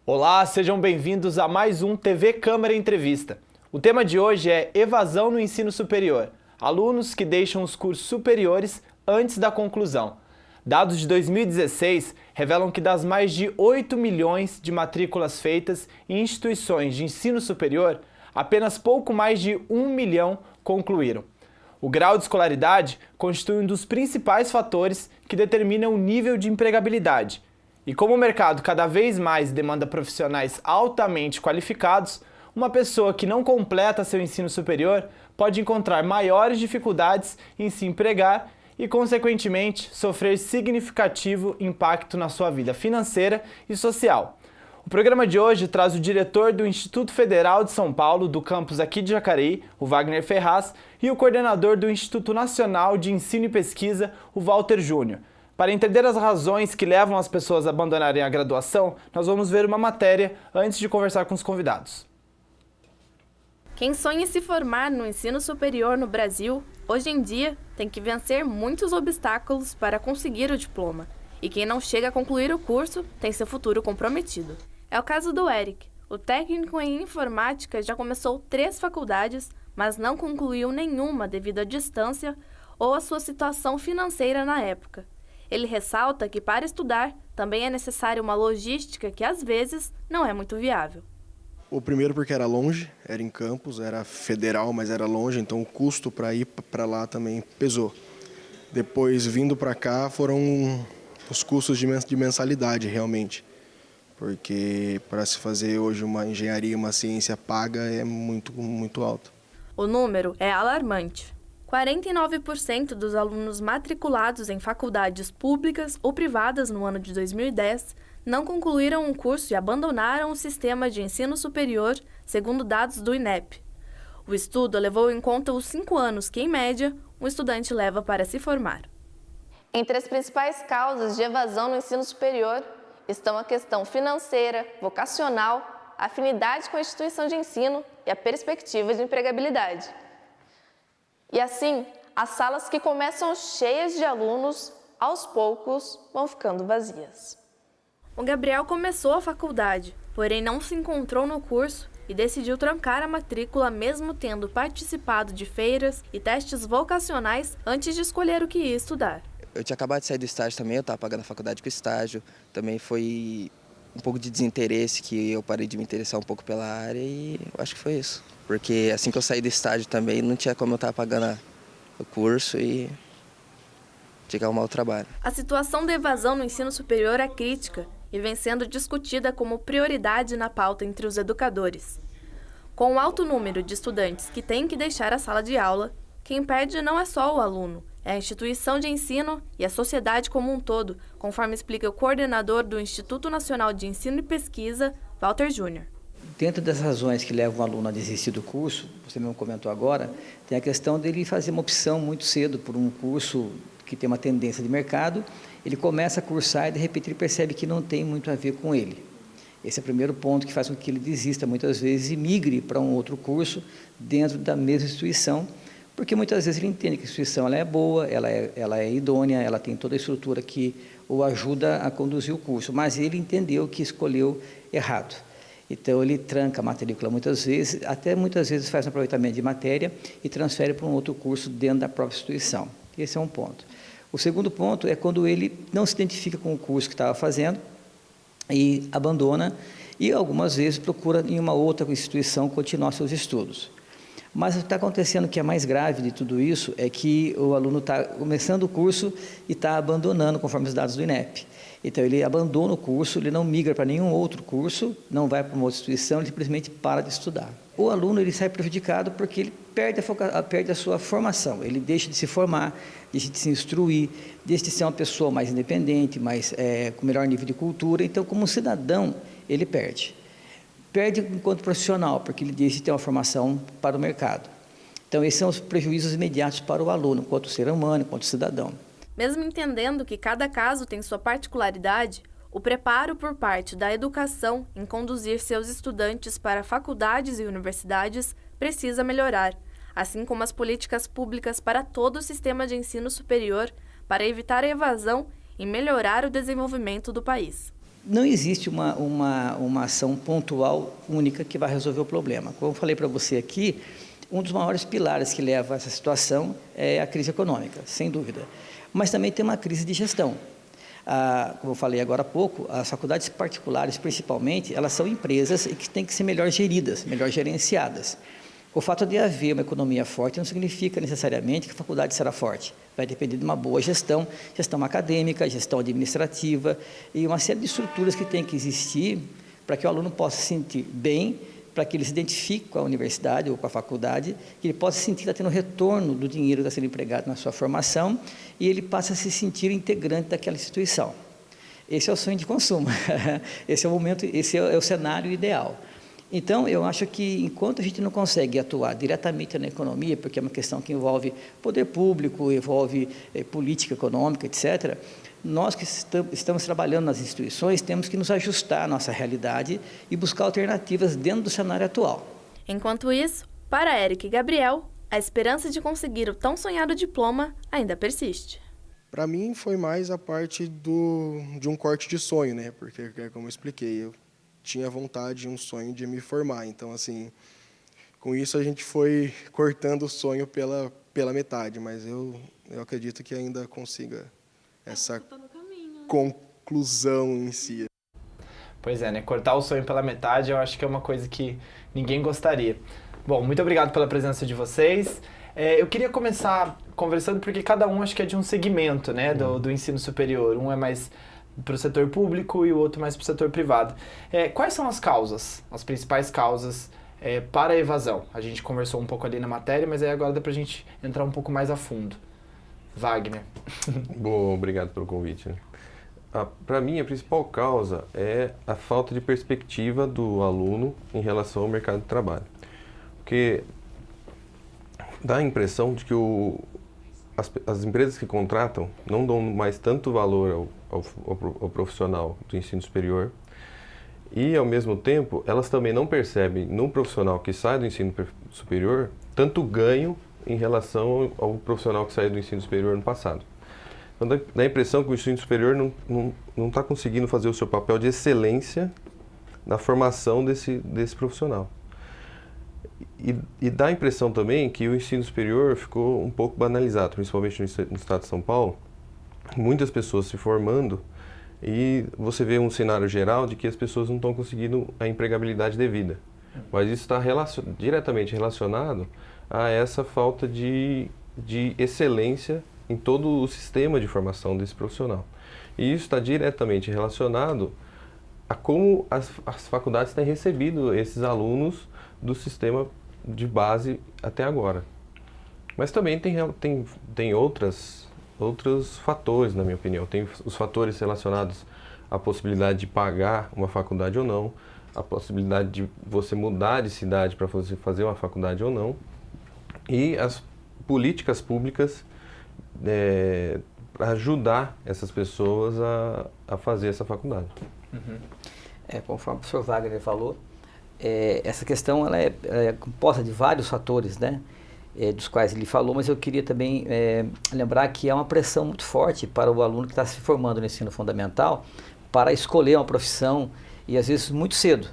Olá, sejam bem-vindos a mais um TV Câmara Entrevista. O tema de hoje é evasão no ensino superior. Alunos que deixam os cursos superiores antes da conclusão. Dados de 2016 revelam que das mais de 8 milhões de matrículas feitas em instituições de ensino superior, apenas pouco mais de 1 milhão concluíram. O grau de escolaridade constitui um dos principais fatores que determinam o nível de empregabilidade. E como o mercado cada vez mais demanda profissionais altamente qualificados, uma pessoa que não completa seu ensino superior pode encontrar maiores dificuldades em se empregar e, consequentemente, sofrer significativo impacto na sua vida financeira e social. O programa de hoje traz o diretor do Instituto Federal de São Paulo, do campus aqui de Jacareí, o Wagner Ferraz, e o coordenador do Instituto Nacional de Ensino e Pesquisa, o Walter Júnior. Para entender as razões que levam as pessoas a abandonarem a graduação, nós vamos ver uma matéria antes de conversar com os convidados. Quem sonha em se formar no ensino superior no Brasil, hoje em dia, tem que vencer muitos obstáculos para conseguir o diploma. E quem não chega a concluir o curso tem seu futuro comprometido. É o caso do Eric. O técnico em informática já começou 3 faculdades, mas não concluiu nenhuma devido à distância ou à sua situação financeira na época. Ele ressalta que para estudar também é necessária uma logística que às vezes não é muito viável. O primeiro porque era longe, era em campus, era federal, mas era longe, então o custo para ir para lá também pesou. Depois, vindo para cá, foram os custos de mensalidade, realmente. Porque para se fazer hoje uma engenharia, uma ciência paga é muito alto. O número é alarmante. 49% dos alunos matriculados em faculdades públicas ou privadas no ano de 2010 não concluíram um curso e abandonaram o sistema de ensino superior, segundo dados do INEP. O estudo levou em conta os 5 anos que, em média, um estudante leva para se formar. Entre as principais causas de evasão no ensino superior estão a questão financeira, vocacional, a afinidade com a instituição de ensino e a perspectiva de empregabilidade. E assim, as salas que começam cheias de alunos, aos poucos, vão ficando vazias. O Gabriel começou a faculdade, porém não se encontrou no curso e decidiu trancar a matrícula mesmo tendo participado de feiras e testes vocacionais antes de escolher o que ia estudar. Eu tinha acabado de sair do estágio também, eu estava pagando a faculdade com estágio, também foi um pouco de desinteresse que eu parei de me interessar um pouco pela área e eu acho que foi isso. Porque assim que eu saí do estágio também, não tinha como eu estar pagando o curso e tinha que arrumar o trabalho. A situação da evasão no ensino superior é crítica e vem sendo discutida como prioridade na pauta entre os educadores. Com o alto número de estudantes que têm que deixar a sala de aula, quem perde não é só o aluno, é a instituição de ensino e a sociedade como um todo, conforme explica o coordenador do Instituto Nacional de Ensino e Pesquisa, Walter Júnior. Dentro das razões que levam o aluno a desistir do curso, você mesmo comentou agora, tem a questão dele fazer uma opção muito cedo por um curso que tem uma tendência de mercado, ele começa a cursar e de repente ele percebe que não tem muito a ver com ele. Esse é o primeiro ponto que faz com que ele desista muitas vezes e migre para um outro curso dentro da mesma instituição, porque muitas vezes ele entende que a instituição ela é boa, ela é idônea, ela tem toda a estrutura que o ajuda a conduzir o curso, mas ele entendeu que escolheu errado. Então, ele tranca a matrícula muitas vezes, até muitas vezes faz um aproveitamento de matéria e transfere para um outro curso dentro da própria instituição. Esse é um ponto. O segundo ponto é quando ele não se identifica com o curso que estava fazendo e abandona e algumas vezes procura em uma outra instituição continuar seus estudos. Mas o que está acontecendo que é mais grave de tudo isso é que o aluno está começando o curso e está abandonando conforme os dados do INEP. Então, ele abandona o curso, ele não migra para nenhum outro curso, não vai para uma outra instituição, ele simplesmente para de estudar. O aluno ele sai prejudicado porque ele perde a sua formação, ele deixa de se formar, deixa de se instruir, deixa de ser uma pessoa mais independente, com melhor nível de cultura. Então, como cidadão, ele perde. Perde enquanto profissional, porque ele deixa de ter uma formação para o mercado. Então, esses são os prejuízos imediatos para o aluno, enquanto ser humano, enquanto cidadão. Mesmo entendendo que cada caso tem sua particularidade, o preparo por parte da educação em conduzir seus estudantes para faculdades e universidades precisa melhorar, assim como as políticas públicas para todo o sistema de ensino superior para evitar a evasão e melhorar o desenvolvimento do país. Não existe uma ação pontual única que vai resolver o problema. Como eu falei para você aqui, um dos maiores pilares que leva a essa situação é a crise econômica, sem dúvida. Mas também tem uma crise de gestão. Como eu falei agora há pouco, as faculdades particulares, principalmente, elas são empresas e que têm que ser melhor geridas, melhor gerenciadas. O fato de haver uma economia forte não significa necessariamente que a faculdade será forte. Vai depender de uma boa gestão, gestão acadêmica, gestão administrativa e uma série de estruturas que tem que existir para que o aluno possa se sentir bem, para que ele se identifique com a universidade ou com a faculdade, que ele possa sentir que está tendo retorno do dinheiro que está sendo empregado na sua formação e ele passa a se sentir integrante daquela instituição. Esse é o sonho de consumo, esse é o momento, esse é o cenário ideal. Então, eu acho que enquanto a gente não consegue atuar diretamente na economia, porque é uma questão que envolve poder público, envolve política econômica, etc., nós que estamos trabalhando nas instituições temos que nos ajustar à nossa realidade e buscar alternativas dentro do cenário atual. Enquanto isso, para Eric e Gabriel, a esperança de conseguir o tão sonhado diploma ainda persiste. Para mim, foi mais a parte de um corte de sonho, né? Porque, como eu expliquei, eu tinha vontade, um sonho de me formar. Então, assim, com isso a gente foi cortando o sonho pela metade, mas eu acredito que ainda consiga essa conclusão em si. Pois é, né? Cortar o sonho pela metade eu acho que é uma coisa que ninguém gostaria. Bom, muito obrigado pela presença de vocês. Eu queria começar conversando porque cada um acho que é de um segmento, né, do ensino superior. Um é mais para o setor público e o outro mais para o setor privado. Quais são as causas, as principais causas para a evasão? A gente conversou um pouco ali na matéria, mas aí agora dá para a gente entrar um pouco mais a fundo. Wagner. Bom, obrigado pelo convite. Para mim, a principal causa é a falta de perspectiva do aluno em relação ao mercado de trabalho. Porque dá a impressão de que as empresas que contratam não dão mais tanto valor ao profissional do ensino superior e, ao mesmo tempo, elas também não percebem no profissional que sai do ensino superior tanto ganho em relação ao profissional que saiu do ensino superior no passado. Então, dá a impressão que o ensino superior não está conseguindo fazer o seu papel de excelência na formação desse profissional. E dá a impressão também que o ensino superior ficou um pouco banalizado, principalmente no estado de São Paulo. Muitas pessoas se formando e você vê um cenário geral de que as pessoas não estão conseguindo a empregabilidade devida. Mas isso está diretamente relacionado a essa falta de excelência em todo o sistema de formação desse profissional. E isso está diretamente relacionado a como as faculdades têm recebido esses alunos do sistema de base até agora. Mas também tem outros fatores, na minha opinião. Tem os fatores relacionados à possibilidade de pagar uma faculdade ou não, a possibilidade de você mudar de cidade para você fazer uma faculdade ou não, e as políticas públicas para ajudar essas pessoas a fazer essa faculdade. Conforme o professor Wagner falou, essa questão ela é composta de vários fatores, né, dos quais ele falou, mas eu queria também lembrar que há uma pressão muito forte para o aluno que está se formando no ensino fundamental para escolher uma profissão e às vezes muito cedo.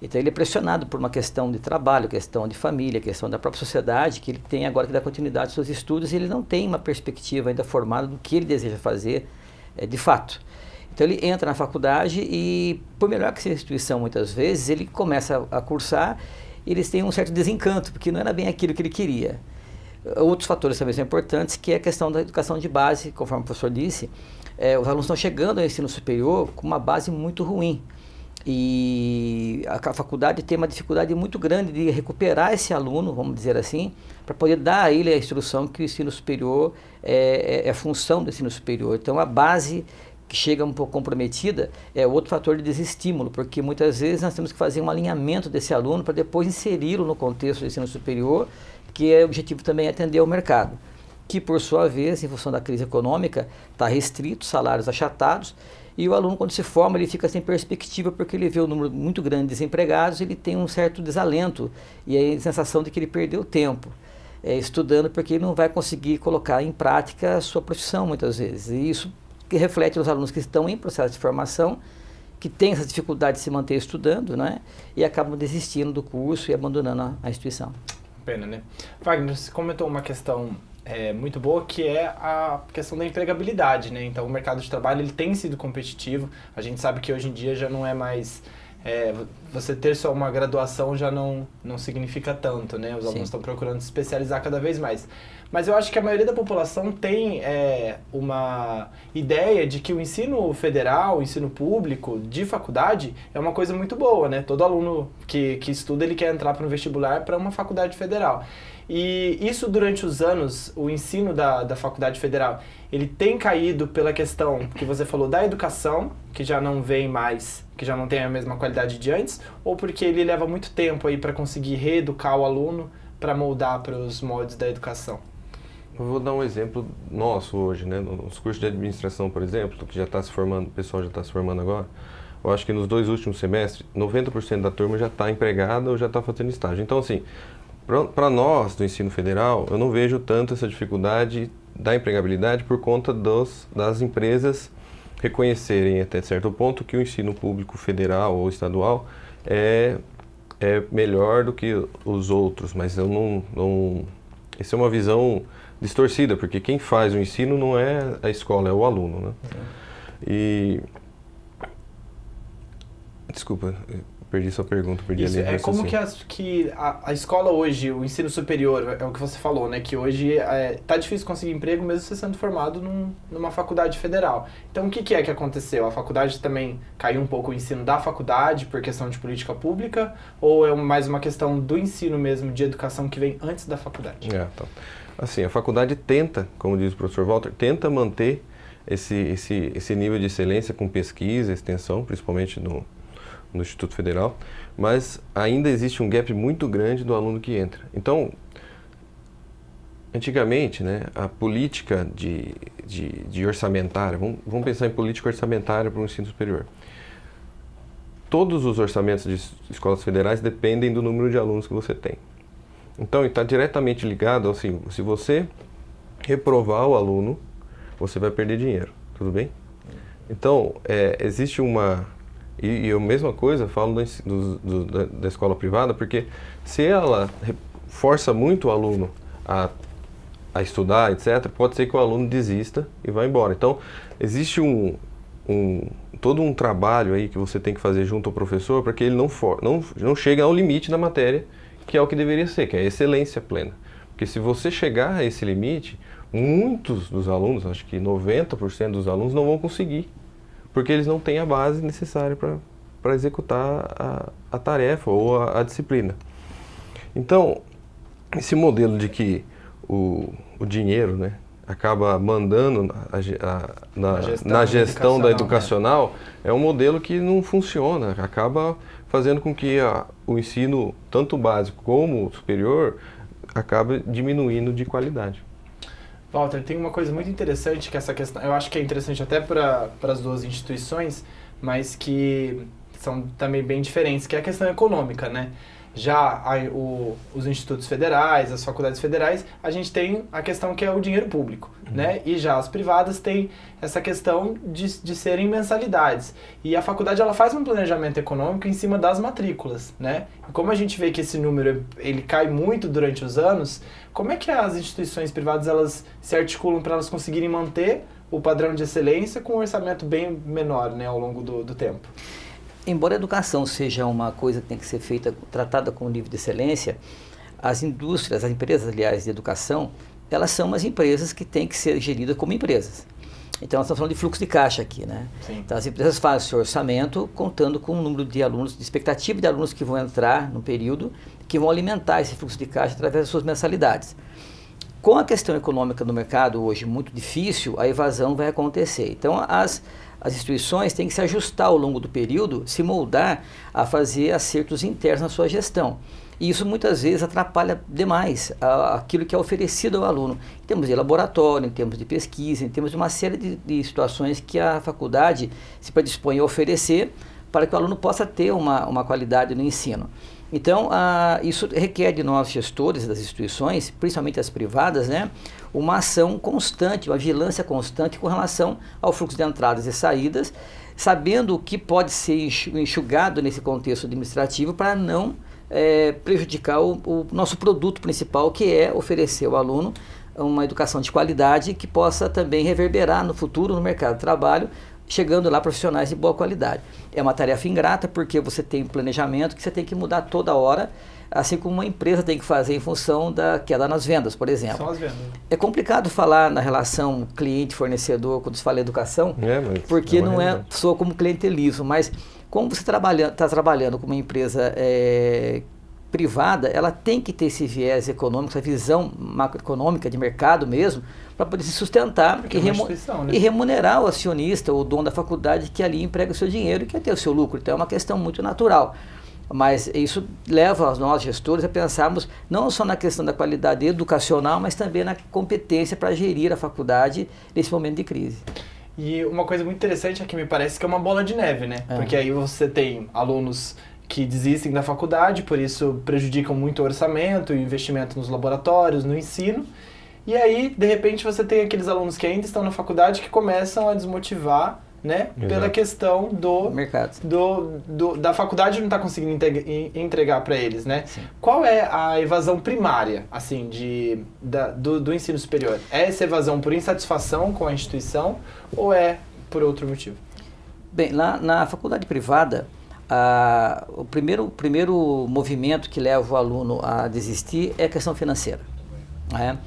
Então ele é pressionado por uma questão de trabalho, questão de família, questão da própria sociedade, que ele tem agora que dar continuidade aos seus estudos e ele não tem uma perspectiva ainda formada do que ele deseja fazer de fato. Então ele entra na faculdade e, por melhor que seja a instituição muitas vezes, ele começa a cursar e eles têm um certo desencanto, porque não era bem aquilo que ele queria. Outros fatores também são importantes, que é a questão da educação de base, conforme o professor disse, os alunos estão chegando ao ensino superior com uma base muito ruim. E a faculdade tem uma dificuldade muito grande de recuperar esse aluno, vamos dizer assim, para poder dar a ele a instrução que o ensino superior é a função do ensino superior. Então a base que chega um pouco comprometida é outro fator de desestímulo, porque muitas vezes nós temos que fazer um alinhamento desse aluno para depois inseri-lo no contexto do ensino superior, que é o objetivo também atender ao mercado, que por sua vez, em função da crise econômica, está restrito, salários achatados, e o aluno, quando se forma, ele fica sem perspectiva porque ele vê um número muito grande de desempregados, ele tem um certo desalento e a sensação de que ele perdeu tempo estudando, porque ele não vai conseguir colocar em prática a sua profissão muitas vezes. E isso que reflete nos alunos que estão em processo de formação, que têm essa dificuldade de se manter estudando, né? E acabam desistindo do curso e abandonando a instituição. Pena, né? Wagner, você comentou uma questão muito boa, que é a questão da empregabilidade, né? Então, o mercado de trabalho ele tem sido competitivo. A gente sabe que hoje em dia já não é mais... você ter só uma graduação já não significa tanto, né? Os alunos estão procurando se especializar cada vez mais. Mas eu acho que a maioria da população tem uma ideia de que o ensino federal, o ensino público de faculdade é uma coisa muito boa, né? Todo aluno que estuda, ele quer entrar para um vestibular para uma faculdade federal. E isso durante os anos, o ensino da faculdade federal, ele tem caído pela questão que você falou da educação, que já não vem mais, que já não tem a mesma qualidade de antes, ou porque ele leva muito tempo aí para conseguir reeducar o aluno para moldar para os moldes da educação? Eu vou dar um exemplo nosso hoje, né? Nos cursos de administração, por exemplo, que já está se formando, o pessoal já está se formando agora, eu acho que nos 2 últimos semestres, 90% da turma já está empregada ou já está fazendo estágio. Então, assim, para nós do ensino federal, eu não vejo tanto essa dificuldade da empregabilidade por conta das empresas reconhecerem até certo ponto que o ensino público federal ou estadual é melhor do que os outros, mas eu não essa é uma visão distorcida, porque quem faz o ensino não é a escola, é o aluno, né? E desculpa, perdi sua pergunta, perdi Isso, ali. Como que a escola hoje, o ensino superior, é o que você falou, né? Que hoje tá difícil conseguir emprego mesmo você sendo formado numa faculdade federal. Então, o que é que aconteceu? A faculdade também caiu um pouco o ensino da faculdade por questão de política pública? Ou é mais uma questão do ensino mesmo, de educação que vem antes da faculdade? Então. Assim, a faculdade tenta, como diz o professor Walter, tenta manter esse nível de excelência com pesquisa, extensão, principalmente no Instituto Federal, mas ainda existe um gap muito grande do aluno que entra. Então, antigamente, né, a política de orçamentária, vamos pensar em política orçamentária para o ensino superior. Todos os orçamentos de escolas federais dependem do número de alunos que você tem. Então, está diretamente ligado, assim, se você reprovar o aluno, você vai perder dinheiro, tudo bem? Então, existe uma... E a mesma coisa, falo da escola privada, porque se ela força muito o aluno a estudar, etc., pode ser que o aluno desista e vá embora. Então, existe todo um trabalho aí que você tem que fazer junto ao professor para que ele não chegue ao limite da matéria, que é o que deveria ser, que é a excelência plena. Porque se você chegar a esse limite, muitos dos alunos, acho que 90% dos alunos não vão conseguir, porque eles não têm a base necessária para executar a tarefa ou a disciplina. Então, esse modelo de que o dinheiro, né, acaba mandando na gestão da educacional, é um modelo que não funciona, acaba fazendo com que o ensino, tanto básico como superior, acabe diminuindo de qualidade. Walter, tem uma coisa muito interessante que essa questão, eu acho que é interessante até para as duas instituições, mas que são também bem diferentes, que é a questão econômica, né? Já os institutos federais, as faculdades federais, a gente tem a questão que é o dinheiro público, né? E já as privadas têm essa questão de serem mensalidades. E a faculdade, ela faz um planejamento econômico em cima das matrículas, né? E como a gente vê que esse número, ele cai muito durante os anos, como é que as instituições privadas, elas se articulam para elas conseguirem manter o padrão de excelência com um orçamento bem menor, né, ao longo do tempo? Embora a educação seja uma coisa que tem que ser feita, tratada com nível de excelência, as indústrias, as empresas, aliás, de educação, elas são umas empresas que têm que ser geridas como empresas. Então, nós estamos falando de fluxo de caixa aqui, né? Sim. Então, as empresas fazem o seu orçamento contando com o número de alunos, de expectativa de alunos que vão entrar no período, que vão alimentar esse fluxo de caixa através das suas mensalidades. Com a questão econômica no mercado hoje muito difícil, a evasão vai acontecer. Então, as instituições têm que se ajustar ao longo do período, se moldar a fazer acertos internos na sua gestão. E isso muitas vezes atrapalha demais aquilo que é oferecido ao aluno, em termos de laboratório, em termos de pesquisa, em termos de uma série de situações que a faculdade se predispõe a oferecer para que o aluno possa ter uma qualidade no ensino. Então, isso requer de nós, gestores das instituições, principalmente as privadas, né, uma ação constante, uma vigilância constante com relação ao fluxo de entradas e saídas, sabendo o que pode ser enxugado nesse contexto administrativo para não prejudicar o nosso produto principal, que é oferecer ao aluno uma educação de qualidade que possa também reverberar no futuro no mercado de trabalho, chegando lá profissionais de boa qualidade. É uma tarefa ingrata porque você tem um planejamento que você tem que mudar toda hora, assim como uma empresa tem que fazer em função da queda nas vendas, por exemplo. São as vendas. É complicado falar na relação cliente-fornecedor quando se fala em educação, porque não soa como clientelismo, mas como você está trabalhando com uma empresa privada, ela tem que ter esse viés econômico, essa visão macroeconômica de mercado mesmo, para poder se sustentar e remunerar o acionista, o dono da faculdade que ali emprega o seu dinheiro e quer ter o seu lucro. Então é uma questão muito natural. Mas isso leva nós, gestores, a pensarmos não só na questão da qualidade educacional, mas também na competência para gerir a faculdade nesse momento de crise. E uma coisa muito interessante é que me parece que é uma bola de neve, né? Porque aí você tem alunos que desistem da faculdade, por isso prejudicam muito o orçamento e o investimento nos laboratórios, no ensino. E aí, de repente, você tem aqueles alunos que ainda estão na faculdade que começam a desmotivar, né? Pela questão do mercado. Da faculdade não está conseguindo entregar para eles, né? Sim. Qual é a evasão primária, assim, do ensino superior? É essa evasão por insatisfação com a instituição ou é por outro motivo? Bem, lá na faculdade privada, o primeiro movimento que leva o aluno a desistir é a questão financeira, né?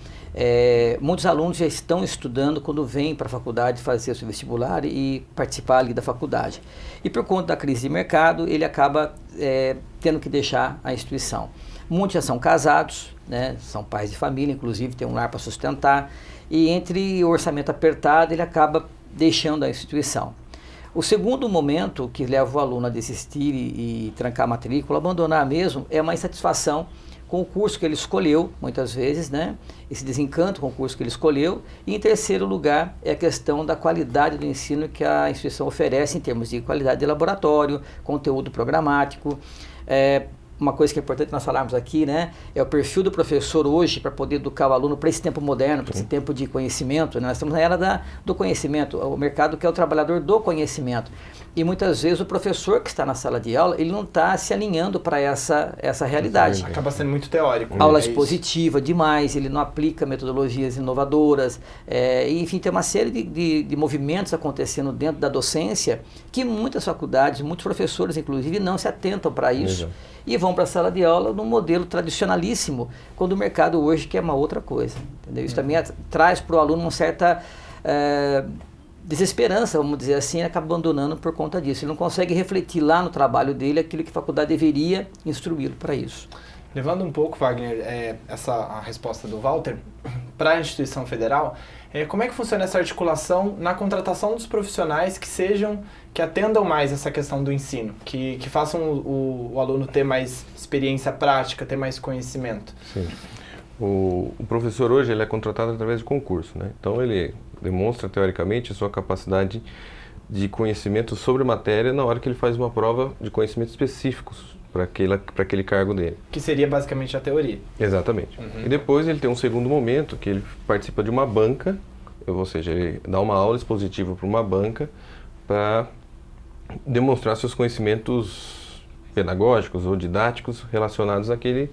Muitos alunos já estão estudando quando vêm para a faculdade fazer o seu vestibular e participar ali da faculdade. E por conta da crise de mercado, ele acaba tendo que deixar a instituição. Muitos já são casados, né? São pais de família, inclusive tem um lar para sustentar, e entre o orçamento apertado, ele acaba deixando a instituição. O segundo momento que leva o aluno a desistir e trancar a matrícula, abandonar mesmo, é uma insatisfação com o curso que ele escolheu, muitas vezes, né? Esse desencanto com o curso que ele escolheu. E em terceiro lugar é a questão da qualidade do ensino que a instituição oferece em termos de qualidade de laboratório, conteúdo programático. Uma coisa que é importante nós falarmos aqui, né, é o perfil do professor hoje para poder educar o aluno para esse tempo moderno, para esse tempo de conhecimento, né? Nós estamos na era do conhecimento, o mercado que é o trabalhador do conhecimento. E muitas vezes o professor que está na sala de aula, ele não está se alinhando para essa realidade. Acaba sendo muito teórico. Aula expositiva demais, ele não aplica metodologias inovadoras, enfim, tem uma série de movimentos acontecendo dentro da docência que muitas faculdades, muitos professores inclusive, não se atentam para isso. E vão para a sala de aula num modelo tradicionalíssimo, quando o mercado hoje quer uma outra coisa. Entendeu? Isso também traz para o aluno uma certa desesperança, vamos dizer assim, ele acaba abandonando por conta disso. Ele não consegue refletir lá no trabalho dele aquilo que a faculdade deveria instruí-lo para isso. Levando um pouco, Wagner, a resposta do Walter, para a instituição federal, como é que funciona essa articulação na contratação dos profissionais que atendam mais essa questão do ensino, que façam o aluno ter mais experiência prática, ter mais conhecimento? Sim. O professor hoje ele é contratado através de concurso, né? Então ele demonstra teoricamente a sua capacidade de conhecimento sobre a matéria na hora que ele faz uma prova de conhecimentos específicos para aquele cargo dele. Que seria basicamente a teoria. Exatamente. E depois ele tem um segundo momento que ele participa de uma banca, ou seja, ele dá uma aula expositiva para uma banca para demonstrar seus conhecimentos pedagógicos ou didáticos relacionados àquele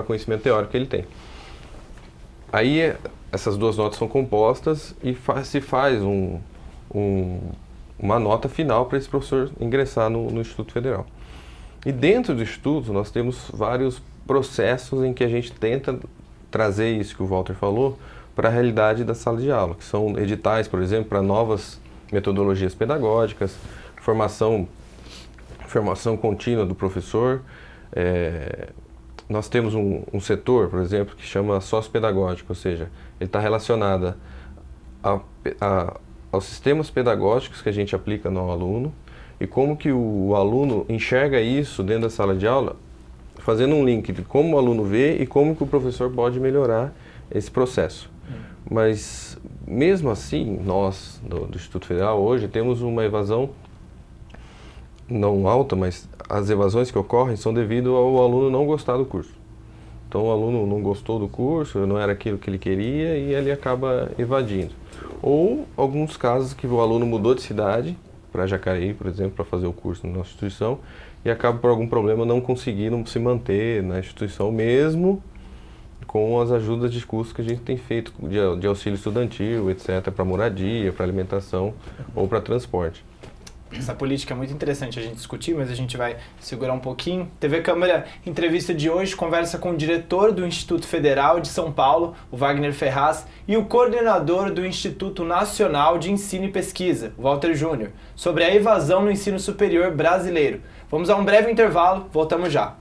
conhecimento teórico que ele tem. Aí essas duas notas são compostas e se faz uma nota final para esse professor ingressar no Instituto Federal. E dentro do Instituto nós temos vários processos em que a gente tenta trazer isso que o Walter falou para a realidade da sala de aula, que são editais, por exemplo, para novas metodologias pedagógicas, formação contínua do professor. Nós temos um setor, por exemplo, que chama sociopedagógico, ou seja, ele está relacionado aos sistemas pedagógicos que a gente aplica no aluno e como que o aluno enxerga isso dentro da sala de aula, fazendo um link de como o aluno vê e como que o professor pode melhorar esse processo. Mas, mesmo assim, nós, do Instituto Federal, hoje temos uma evasão não alta, mas as evasões que ocorrem são devido ao aluno não gostar do curso. Então o aluno não gostou do curso, não era aquilo que ele queria e ele acaba evadindo. Ou alguns casos que o aluno mudou de cidade, para Jacareí, por exemplo, para fazer o curso na nossa instituição, e acaba por algum problema não conseguindo se manter na instituição mesmo com as ajudas de custo que a gente tem feito de auxílio estudantil, etc., para moradia, para alimentação ou para transporte. Essa política é muito interessante a gente discutir, mas a gente vai segurar um pouquinho. TV Câmara, entrevista de hoje, conversa com o diretor do Instituto Federal de São Paulo, o Wagner Ferraz, e o coordenador do Instituto Nacional de Ensino e Pesquisa, o Walter Júnior, sobre a evasão no ensino superior brasileiro. Vamos a um breve intervalo, voltamos já.